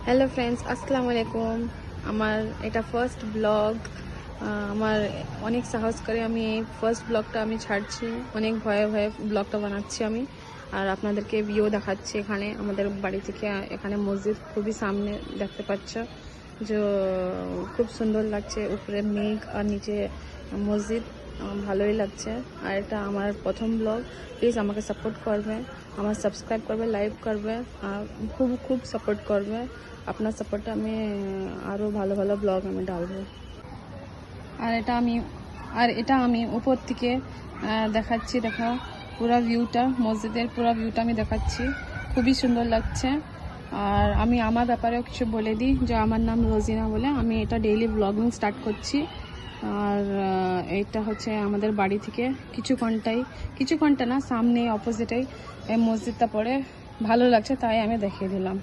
Hello friends, আসসালামু আলাইকুম। আমার এটা ফার্স্ট ব্লগ। আমার অনেক সাহস করে আমি এই ফার্স্ট ব্লগটা আমি ছাড়ছি। অনেক ভয়ে ভয়ে ব্লগটা বানাচ্ছি আমি, আর আপনাদেরকে ভিউ দেখাচ্ছি। এখানে আমাদের বাড়ি থেকে এখানে মসজিদ খুবই সামনে দেখতে পাচ্ছ, যে খুব সুন্দর লাগছে। উপরে মেঘ আর নিচে মসজিদ, ভালোই লাগছে। আর এটা আমার প্রথম ব্লগ। প্লিজ আমাকে সাপোর্ট করবে, আমার সাবস্ক্রাইব করবে, লাইক করবে, আর খুব খুব সাপোর্ট করবে। আপনার সাপোর্টে আমি আরও ভালো ভালো ব্লগ আমি ডালবো। আর এটা আমি উপর থেকে দেখাচ্ছি। দেখা পুরো ভিউটা, মসজিদের পুরো ভিউটা আমি দেখাচ্ছি। খুবই সুন্দর লাগছে। আর আমি আমার ব্যাপারেও কিছু বলে দিই, যে আমার নাম রোজিনা বলে। আমি এটা ডেইলি ব্লগিং স্টার্ট করছি। আর এটা হচ্ছে আমাদের বাড়ি থেকে কিছু ঘন্টা না, সামনে অপোজিটেই এই মসজিদটা পড়ে। ভালো লাগছে তাই আমি দেখিয়ে দিলাম।